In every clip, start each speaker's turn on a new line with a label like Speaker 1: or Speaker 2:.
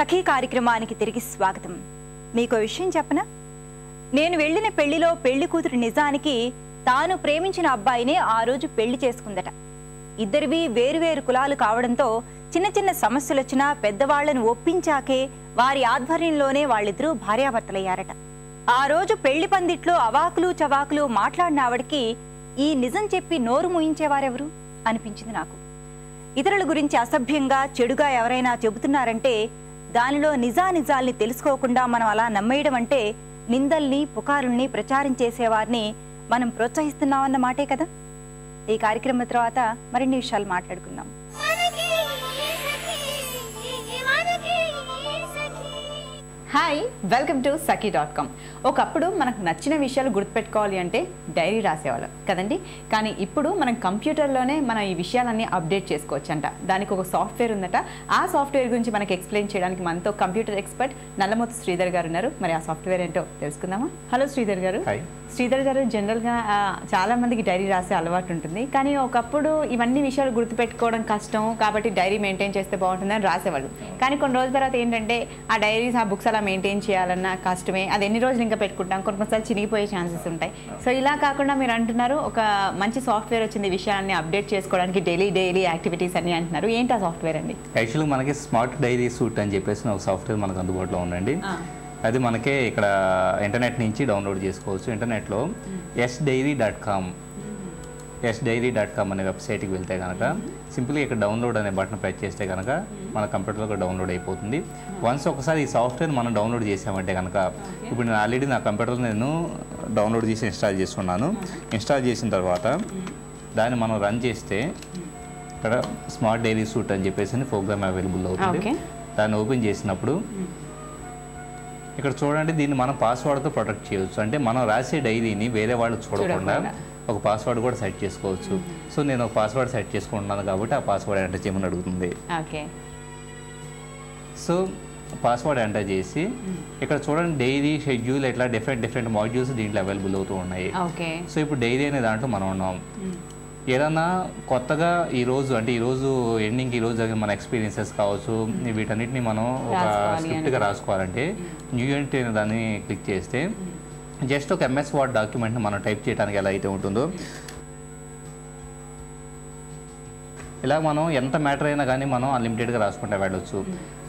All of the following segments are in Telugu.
Speaker 1: సఖీ కార్యక్రమానికి తిరిగి స్వాగతం. మీకు విషయం చెప్పనా? నేను వెళ్ళిన పెళ్లిలో పెళ్లి కూతురు నిజానికి తాను ప్రేమించిన అబ్బాయినే ఆ రోజు పెళ్లి చేసుకుందట. ఇద్దరివి వేరువేరు కులాలు కావడంతో చిన్న చిన్న సమస్యలొచ్చినా పెద్దవాళ్లను ఒప్పించాకే వారి ఆధ్వర్యంలోనే వాళ్ళిద్దరూ భార్యాభర్తలయ్యారట. ఆ రోజు పెళ్లి పందిట్లో అవాకులు చవాకులు మాట్లాడిన ఆవిడికి ఈ నిజం చెప్పి నోరు మూయించేవారెవరు అనిపించింది నాకు. ఇతరుల గురించి అసభ్యంగా చెడుగా ఎవరైనా చెబుతున్నారంటే దానిలో నిజానిజాల్ని తెలుసుకోకుండా మనం అలా నమ్మేయడం అంటే నిందల్ని పుకారుల్ని ప్రచారం చేసేవారిని మనం ప్రోత్సహిస్తున్నామన్న మాటే కదా. ఈ కార్యక్రమం తర్వాత మరిన్ని విషయాలు మాట్లాడుకుందాం. హాయ్, వెల్కమ్ టు సఖీ.com. ఒకప్పుడు మనకు నచ్చిన విషయాలు గుర్తుపెట్టుకోవాలి అంటే డైరీ రాసేవాళ్ళం కదండి. కానీ ఇప్పుడు మనం కంప్యూటర్లోనే మనం ఈ విషయాలన్నీ అప్డేట్ చేసుకోవచ్చంట. దానికి ఒక సాఫ్ట్వేర్ ఉందట. ఆ సాఫ్ట్వేర్ గురించి మనకి ఎక్స్ప్లెయిన్ చేయడానికి మనతో కంప్యూటర్ ఎక్స్పర్ట్ నల్లమోతు శ్రీధర్ గారు ఉన్నారు. మరి ఆ సాఫ్ట్వేర్ ఏంటో తెలుసుకుందామా? హలో శ్రీధర్ గారు. శ్రీధర్ గారు, జనరల్గా చాలా మందికి డైరీ రాసే అలవాటు ఉంటుంది. కానీ ఒకప్పుడు ఇవన్నీ విషయాలు గుర్తుపెట్టుకోవడం కష్టం కాబట్టి డైరీ మెయింటైన్ చేస్తే బాగుంటుందని రాసేవాళ్ళు. కానీ కొన్ని రోజుల తర్వాత ఏంటంటే ఆ డైరీస్, ఆ బుక్స్ అలా మెయింటైన్ చేయాలన్నా కష్టమే. అది ఎన్ని రోజులు ఇంకా పెట్టుకుంటాం, కొన్నిసార్లు చినిగిపోయే ఛాన్సెస్ ఉంటాయి. సో ఇలా కాకుండా మీరు అంటున్నారు ఒక మంచి సాఫ్ట్వేర్ వచ్చింది విషయాన్ని అప్డేట్ చేసుకోవడానికి, డైలీ యాక్టివిటీస్ అని అంటున్నారు. ఏంటి ఆ సాఫ్ట్వేర్ అండి?
Speaker 2: యాక్చువల్గా మనకి స్మార్ట్ డైరీ సూట్ అని చెప్పేసి ఒక సాఫ్ట్వేర్ మనకు అందుబాటులో ఉందండి. అది మనకే ఇక్కడ ఇంటర్నెట్ నుంచి డౌన్లోడ్ చేసుకోవచ్చు. ఇంటర్నెట్లో sdairy.com అనే వెబ్సైట్కి వెళ్తే కనుక సింపుల్గా ఇక్కడ డౌన్లోడ్ అనే బటన్ ప్రెస్ చేస్తే కనుక మన కంప్యూటర్లో డౌన్లోడ్ అయిపోతుంది. వన్స్ ఒకసారి ఈ సాఫ్ట్వేర్ మనం డౌన్లోడ్ చేసామంటే కనుక, ఇప్పుడు నేను ఆల్రెడీ నా కంప్యూటర్లో నేను డౌన్లోడ్ చేసి ఇన్స్టాల్ చేసుకున్నాను. ఇన్స్టాల్ చేసిన తర్వాత దాన్ని మనం రన్ చేస్తే ఇక్కడ స్మార్ట్ డైరీ సూట్ అని చెప్పేసి ప్రోగ్రామ్ అవైలబుల్ అవుతుంది. దాన్ని ఓపెన్ చేసినప్పుడు ఇక్కడ చూడండి, దీన్ని మనం పాస్వర్డ్తో ప్రొటెక్ట్ చేయవచ్చు. అంటే మనం రాసే డైరీని వేరే వాళ్ళు చూడకుండా ఒక పాస్వర్డ్ కూడా సెట్ చేసుకోవచ్చు. సో నేను ఒక పాస్వర్డ్ సెట్ చేసుకుంటున్నాను కాబట్టి ఆ పాస్వర్డ్ ఎంటర్ చేయమని అడుగుతుంది. సో పాస్వర్డ్ ఎంటర్ చేసి ఇక్కడ చూడండి డైరీ, షెడ్యూల్ ఇట్లా డిఫరెంట్ మాడ్యూల్స్ దీంట్లో అవైలబుల్ అవుతూ ఉన్నాయి. సో ఇప్పుడు డైరీ అనే దాంట్లో మనం ఉన్నాం. ఏదన్నా కొత్తగా ఈరోజు ఎండింగ్ ఈరోజు జరిగిన మన ఎక్స్పీరియన్సెస్ కావచ్చు, వీటన్నిటిని మనం ఒక స్క్రిప్ట్గా రాసుకోవాలంటే న్యూ ఎంట్రీ అనే దాన్ని క్లిక్ చేస్తే జస్ట్ ఒక MS వర్డ్ డాక్యుమెంట్ని మనం టైప్ చేయడానికి ఎలా అయితే ఉంటుందో ఇలా మనం ఎంత మ్యాటర్ అయినా కానీ మనం అన్లిమిటెడ్గా రాసుకుంటూ వెళ్ళొచ్చు.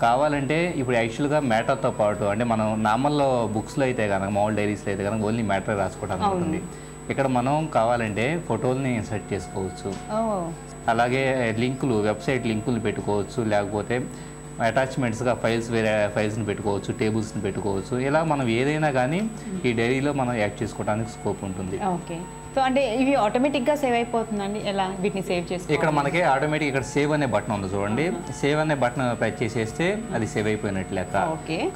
Speaker 2: కావాలంటే ఇప్పుడు యాక్చువల్గా మ్యాటర్తో పాటు అంటే మనం నార్మల్ బుక్స్లో అయితే కనుక, మామూలు డైరీస్లో అయితే కనుక ఓన్లీ మ్యాటర్ రాసుకోవడానికి ఉంటుంది. ఇక్కడ మనం కావాలంటే ఫోటోల్ని ఇన్సర్ట్ చేసుకోవచ్చు. అలాగే వెబ్సైట్ లింకులు పెట్టుకోవచ్చు. లేకపోతే అటాచ్మెంట్స్గా వేరే ఫైల్స్ని పెట్టుకోవచ్చు, టేబుల్స్ని పెట్టుకోవచ్చు. ఇలా మనం ఏదైనా కానీ ఈ డైరీలో మనం యాడ్ చేసుకోవడానికి స్కోప్ ఉంటుంది.
Speaker 1: సో అంటే ఇవి ఆటోమేటిక్గా సేవ్ అయిపోతుందండి? ఎలా వీటిని సేవ్ చేసి
Speaker 2: ఇక్కడ మనకి ఆటోమేటిక్ ఇక్కడ సేవ్ అనే బటన్ ఉంది చూడండి. సేవ్ అనే బటన్ ప్రెస్ చేసేస్తే అది సేవ్ అయిపోయినట్లు లెక్క.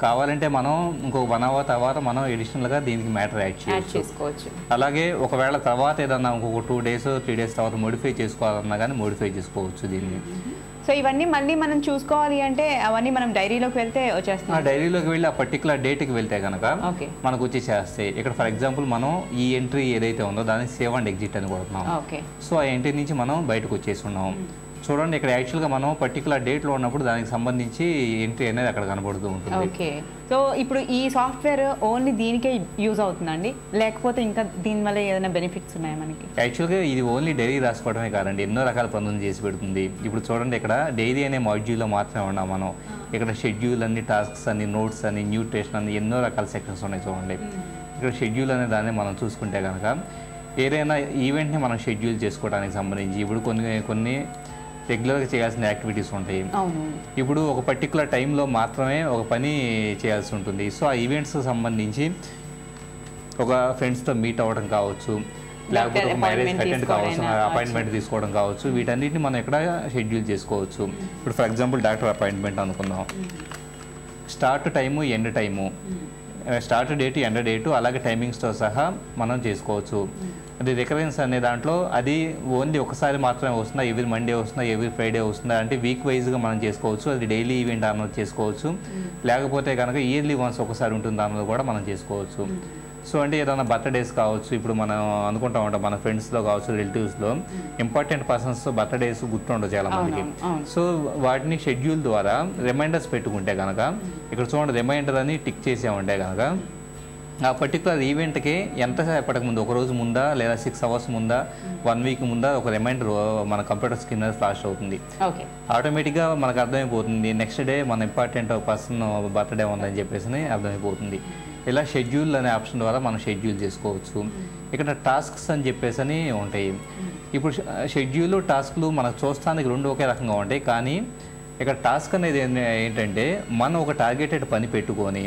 Speaker 2: కావాలంటే మనం ఇంకో 1 hour తర్వాత మనం అడిషనల్గా దీనికి మ్యాటర్ యాడ్ చేసుకోవచ్చు. అలాగే ఒకవేళ తర్వాత ఏదన్నా ఇంకొక 2 days 3 days తర్వాత మోడిఫై చేసుకోవాలన్నా కానీ మోడిఫై చేసుకోవచ్చు దీన్ని.
Speaker 1: సో ఇవన్నీ మళ్ళీ మనం చూసుకోవాలి అంటే అవన్నీ మనం డైరీలోకి వెళ్తే వచ్చేస్తాం.
Speaker 2: డైరీలోకి వెళ్ళి ఆ పర్టికులర్ డేట్కి వెళ్తే కనుక మనకు వచ్చేసేస్తాయి. ఇక్కడ ఫర్ ఎగ్జాంపుల్ మనం ఈ ఎంట్రీ ఏదైతే ఉందో దాన్ని సేవ్ అండ్ ఎగ్జిట్ అని కొడుతున్నాం. సో ఆ ఎంట్రీ నుంచి మనం బయటకు వచ్చేసి ఉన్నాం. చూడండి ఇక్కడ యాక్చువల్గా మనం పర్టికులర్ డేట్లో ఉన్నప్పుడు దానికి సంబంధించి ఎంట్రీ అనేది అక్కడ కనబడుతూ ఉంటుంది.
Speaker 1: సో ఇప్పుడు ఈ సాఫ్ట్వేర్ ఓన్లీ దీనికే యూజ్ అవుతుందండి, లేకపోతే ఇంకా దీనివల్ల ఏదైనా బెనిఫిట్స్ ఉన్నాయా మనకి?
Speaker 2: యాక్చువల్గా ఇది ఓన్లీ డైరీ రాసుకోవడమే కాదండి, ఎన్నో రకాల పనులు చేసి పెడుతుంది. ఇప్పుడు చూడండి ఇక్కడ డైరీ అనే మాడ్యూల్లో మాత్రమే ఉన్నాం మనం. ఇక్కడ షెడ్యూల్ అని, టాస్క్స్ అని, నోట్స్ అని, న్యూట్రిషన్ అని ఎన్నో రకాల సెక్షన్స్ ఉన్నాయి చూడండి. ఇక్కడ షెడ్యూల్ అనే దాన్ని మనం చూసుకుంటే కనుక ఏదైనా ఈవెంట్ని మనం షెడ్యూల్ చేసుకోవడానికి సంబంధించి ఇప్పుడు కొన్ని రెగ్యులర్గా చేయాల్సిన యాక్టివిటీస్ ఉంటాయి. ఇప్పుడు ఒక పర్టికులర్ టైంలో మాత్రమే ఒక పని చేయాల్సి ఉంటుంది. సో ఆ ఈవెంట్స్కి సంబంధించి ఒక ఫ్రెండ్స్తో మీట్ అవ్వడం కావచ్చు, లేకపోతే ఒక మ్యారేజ్ అటెండ్ కావచ్చు, అపాయింట్మెంట్ తీసుకోవడం కావచ్చు, వీటన్నిటిని మనం ఇక్కడ షెడ్యూల్ చేసుకోవచ్చు. ఇప్పుడు ఫర్ ఎగ్జాంపుల్ డాక్టర్ అపాయింట్మెంట్ అనుకుందాం. Start time, end time, start date, end date, అలాగే టైమింగ్స్తో సహా మనం చేసుకోవచ్చు. అది రికరెన్స్ అనే దాంట్లో అది ఓన్లీ ఒకసారి మాత్రమే వస్తుందా, ఎవ్రీ మండే వస్తుందా, ఎవ్రీ ఫ్రైడే వస్తుందా అంటే వీక్ వైజ్గా మనం చేసుకోవచ్చు. అది డైలీ ఈవెంట్ అన్నది చేసుకోవచ్చు. లేకపోతే కనుక ఇయర్లీ వన్స్ ఒకసారి ఉంటుందా అన్నది కూడా మనం చేసుకోవచ్చు. సో అంటే ఏదైనా బర్త్డేస్ కావచ్చు, ఇప్పుడు మనం అనుకుంటా ఉంటాం మన ఫ్రెండ్స్లో కావచ్చు, రిలేటివ్స్లో ఇంపార్టెంట్ పర్సన్స్ బర్త్డేస్ గుర్తుండవు చాలా మందికి. సో వాటిని షెడ్యూల్ ద్వారా రిమైండర్స్ పెట్టుకుంటే కనుక ఇక్కడ చూడండి రిమైండర్ అని టిక్ చేసామంటే కనుక ఆ పర్టికులర్ ఈవెంట్కి ఎంతసేపటికి ముందు, ఒక రోజు ముందా లేదా 6 hours ముందా, 1 week ముందా ఒక రిమైండర్ మన కంప్యూటర్ స్క్రీన్ మీద ఫ్లాష్ అవుతుంది. ఆటోమేటిక్గా మనకు అర్థమైపోతుంది నెక్స్ట్ డే మన ఇంపార్టెంట్ పర్సన్ బర్త్డే ఉందని చెప్పేసి అర్థమైపోతుంది. ఇలా షెడ్యూల్ అనే ఆప్షన్ ద్వారా మనం షెడ్యూల్ చేసుకోవచ్చు. ఇక్కడ టాస్క్స్ అని చెప్పేసి అని ఉంటాయి. ఇప్పుడు షెడ్యూల్ టాస్క్లు మనకు చూస్తానికి రెండు ఒకే రకంగా ఉంటాయి, కానీ ఇక్కడ టాస్క్ అనేది ఏంటంటే మనం ఒక టార్గెటెడ్ పని పెట్టుకొని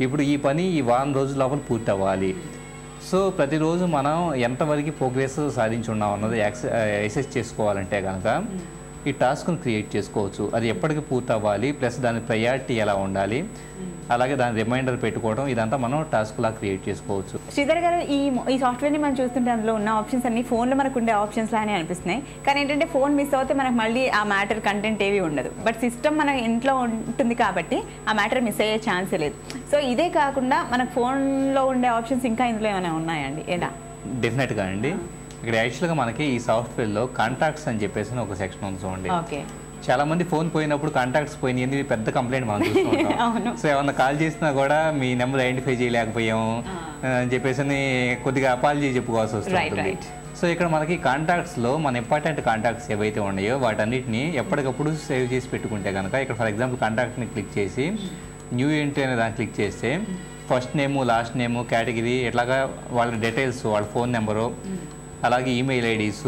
Speaker 2: ఇప్పుడు ఈ పని ఈ వారం రోజుల లోపల పూర్తి అవ్వాలి. సో ప్రతిరోజు మనం ఎంతవరకు ప్రోగ్రెస్ సాధించున్నాం అన్నది అసెస్ చేసుకోవాలంటే కనుక ఈ టాస్క్ను క్రియేట్ చేసుకోవచ్చు. అది ఎప్పటికి పూర్తి అవ్వాలి, ప్లస్ దాని ప్రయారిటీ ఎలా ఉండాలి, అలాగే దాని రిమైండర్ పెట్టుకోవడం, ఇదంతా మనం టాస్క్లా క్రియేట్ చేసుకోవచ్చు.
Speaker 1: శ్రీధర్ గారు, ఈ సాఫ్ట్వేర్ని మనం చూస్తుంటే అందులో ఉన్న ఆప్షన్స్ అన్ని ఫోన్లో మనకు ఉండే ఆప్షన్స్ లానే అనిపిస్తున్నాయి. కానీ ఏంటంటే ఫోన్ మిస్ అవుతే మనకు మళ్ళీ ఆ మ్యాటర్ కంటెంట్ ఏవి ఉండదు. బట్ సిస్టమ్ మన ఇంట్లో ఉంటుంది కాబట్టి ఆ మ్యాటర్ మిస్ అయ్యే ఛాన్సే లేదు. సో ఇదే కాకుండా మనకు ఫోన్లో ఉండే ఆప్షన్స్ ఇంకా ఇందులో ఏమైనా ఉన్నాయండి? ఎలా?
Speaker 2: డెఫినెట్గా అండి. ఇక్కడ యాక్చువల్గా మనకి ఈ సాఫ్ట్వేర్లో కాంటాక్ట్స్ అని చెప్పేసి ఒక సెక్షన్ ఉంది చూడండి. చాలా మంది ఫోన్ పోయినప్పుడు కాంటాక్ట్స్ పోయినాయి పెద్ద కంప్లైంట్ మనం చూస్తుంటాం. సో ఏమన్నా కాల్ చేసినా కూడా మీ నెంబర్ ఐడెంటిఫై చేయలేకపోయాము అని చెప్పేసి కొద్దిగా అపాలజీ చెప్పుకోవాల్సి వస్తుంది. సో ఇక్కడ మనకి కాంటాక్ట్స్లో మన ఇంపార్టెంట్ కాంటాక్ట్స్ ఏవైతే ఉన్నాయో వాటన్నిటిని ఎప్పటికప్పుడు సేవ్ చేసి పెట్టుకుంటే కనుక ఇక్కడ ఫర్ ఎగ్జాంపుల్ కాంటాక్ట్ని క్లిక్ చేసి న్యూ ఎంట్రీ అనే దాన్ని క్లిక్ చేస్తే ఫస్ట్ నేము, లాస్ట్ నేము, కేటగిరీ, ఇట్లాగా వాళ్ళ డీటెయిల్స్, వాళ్ళ ఫోన్ నెంబరు, అలాగే ఈమెయిల్ ఐడీస్,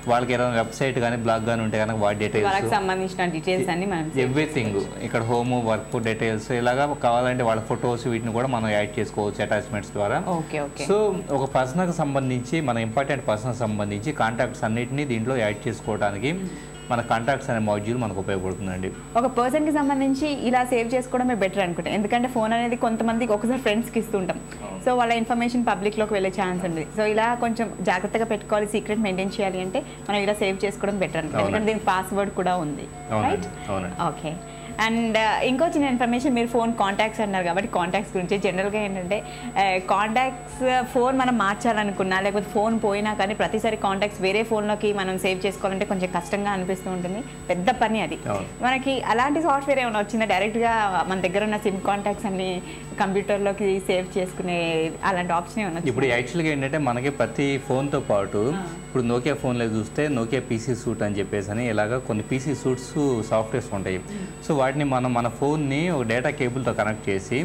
Speaker 2: వాళ్ళకి ఏదైనా వెబ్సైట్ కానీ బ్లాగ్ కానీ ఉంటే కనుక వాటి డీటెయిల్స్
Speaker 1: సంబంధించిన డీటెయిల్స్ అన్ని
Speaker 2: ఎవ్రీథింగ్, ఇక్కడ హోమ్, వర్క్ డీటెయిల్స్, ఇలాగా కావాలంటే వాళ్ళ ఫొటోస్ వీటిని కూడా మనం యాడ్ చేసుకోవచ్చు అటాచ్మెంట్స్ ద్వారా. సో ఒక పర్సన్కి సంబంధించి, మన ఇంపార్టెంట్ పర్సన్కి సంబంధించి కాంటాక్ట్స్ అన్నిటినీ దీంట్లో యాడ్ చేసుకోవడానికి మన కాంటాక్ట్స్ అనే మాడ్యూల్ మనకు ఉపయోగపడుతుందండి.
Speaker 1: ఒక పర్సన్కి సంబంధించి ఇలా సేవ్ చేసుకోవడమే బెటర్ అనుకుంటా. ఎందుకంటే ఫోన్ అనేది కొంతమందికి ఒకసారి ఫ్రెండ్స్కి ఇస్తుంటాం. సో వాళ్ళ ఇన్ఫర్మేషన్ పబ్లిక్లోకి వెళ్ళే ఛాన్స్ ఉంది. సో ఇలా కొంచెం జాగ్రత్తగా పెట్టుకోవాలి, సీక్రెట్ మెయింటైన్ చేయాలి అంటే మనం ఇలా సేవ్ చేసుకోవడం బెటర్ అనుకుంటాం. ఎందుకంటే దీనికి పాస్వర్డ్ కూడా ఉంది. రైట్? ఓకే. అండ్ ఇంకో చిన్న ఇన్ఫర్మేషన్, మీరు ఫోన్ కాంటాక్ట్స్ అన్నారు కాబట్టి కాంటాక్ట్స్ గురించి జనరల్గా ఏంటంటే కాంటాక్ట్స్ ఫోన్ మనం మార్చాలనుకున్నా లేకపోతే ఫోన్ పోయినా కానీ ప్రతిసారి కాంటాక్ట్స్ వేరే ఫోన్లోకి మనం సేవ్ చేసుకోవాలంటే కొంచెం కష్టంగా అనిపిస్తూ ఉంటుంది, పెద్ద పని అది. మనకి అలాంటి సాఫ్ట్వేర్ ఏమైనా వచ్చిందా డైరెక్ట్గా మన దగ్గర ఉన్న సిమ్ కాంటాక్ట్స్ అన్ని కంప్యూటర్లోకి సేవ్ చేసుకునే అలాంటి ఆప్షన్ ఏమన్నా?
Speaker 2: ఇప్పుడు యాక్చువల్గా ఏంటంటే మనకి ప్రతి ఫోన్తో పాటు ఇప్పుడు నోకియా ఫోన్లో చూస్తే నోకియా పీసీ సూట్ అని చెప్పేసి అని ఇలాగ కొన్ని పీసీ సూట్స్ సాఫ్ట్వేర్స్ ఉంటాయి. సో వాటిని మనం మన ఫోన్ని ఒక డేటా కేబుల్తో కనెక్ట్ చేసి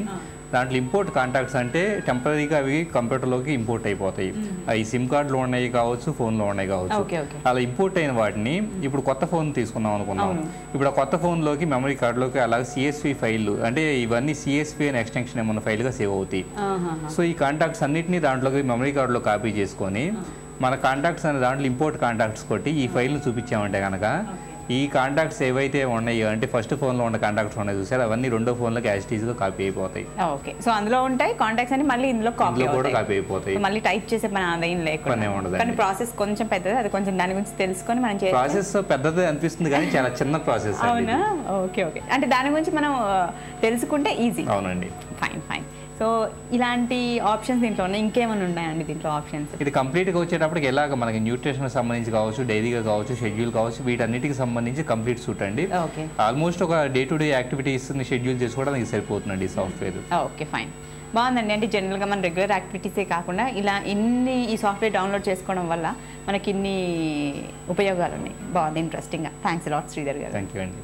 Speaker 2: దాంట్లో ఇంపోర్ట్ కాంటాక్ట్స్ అంటే టెంపరీగా అవి కంప్యూటర్లోకి ఇంపోర్ట్ అయిపోతాయి. అవి సిమ్ కార్డులో ఉన్నాయి కావచ్చు, ఫోన్లో ఉన్నాయి కావచ్చు. అలా ఇంపోర్ట్ అయిన వాటిని ఇప్పుడు కొత్త ఫోన్ తీసుకున్నాం అనుకున్నాం, ఇప్పుడు ఆ కొత్త ఫోన్లోకి మెమరీ కార్డులోకి అలాగే సిఎస్వి ఫైల్, అంటే ఇవన్నీ సిఎస్వి అనే ఎక్స్టెన్షన్ ఏమన్నా ఫైల్గా సేవ్ అవుతాయి. సో ఈ కాంటాక్ట్స్ అన్నిటినీ దాంట్లోకి మెమరీ కార్డులో కాపీ చేసుకొని మన కాంటాక్ట్స్ అనే దాంట్లో ఇంపోర్ట్ కాంటాక్ట్స్ కొట్టి ఈ ఫైల్ను చూపించామంటే కనుక ఈ కాంటాక్ట్స్ ఏవైతే ఉన్నాయో అంటే ఫస్ట్ ఫోన్లో ఉన్న కాంటాక్ట్స్ ఉన్నాయి చూసారు, అవన్నీ రెండో ఫోన్లోకి యాజ్ ఇట్ ఈజ్గా కాపీ అయిపోతాయి.
Speaker 1: ఓకే. సో అందులో ఉంటాయి కాంటాక్ట్స్ అని మళ్ళీ ఇందులో
Speaker 2: కూడా కాపీ అయిపోతాయి.
Speaker 1: మళ్ళీ టైప్ చేసే మన ఆదాయం లేకుండా ఉండదు. కానీ ప్రాసెస్ కొంచెం పెద్దది, అది కొంచెం దాని గురించి తెలుసుకొని మనం చేయాలి.
Speaker 2: ప్రాసెస్ పెద్దది అనిపిస్తుంది కానీ చాలా చిన్న ప్రాసెస్.
Speaker 1: అవునా? ఓకే. ఓకే. అంటే దాని గురించి మనం తెలుసుకుంటే ఈజీ.
Speaker 2: అవునండి.
Speaker 1: Fine fine. సో ఇలాంటి ఆప్షన్స్ దీంట్లో ఉన్నాయి. ఇంకేమైనా ఉన్నాయండి దీంట్లో ఆప్షన్స్?
Speaker 2: ఇది కంప్లీట్గా వచ్చేటప్పటికి ఎలాగ మనకి న్యూట్రిషన్కి సంబంధించి కావచ్చు, డైరీగా కావచ్చు, షెడ్యూల్ కావచ్చు, వీటన్నిటికి సంబంధించి కంప్లీట్ సూట్ అండి. ఆల్మోస్ట్ ఒక డే టు డే యాక్టివిటీస్ని షెడ్యూల్ చేసుకోవడానికి సరిపోతుందండి ఈ సాఫ్ట్వేర్.
Speaker 1: Okay fine. బాగుందండి. అంటే జనరల్గా మన రెగ్యులర్ యాక్టివిటీసే కాకుండా ఇలా ఈ సాఫ్ట్వేర్ డౌన్లోడ్ చేసుకోవడం వల్ల మనకి ఇన్ని ఉపయోగాలు ఉన్నాయి. బాగుంది, ఇంట్రెస్టింగ్గా. థ్యాంక్స్ లాట్ శ్రీధర్ గారు.
Speaker 2: థ్యాంక్ యూ అండి.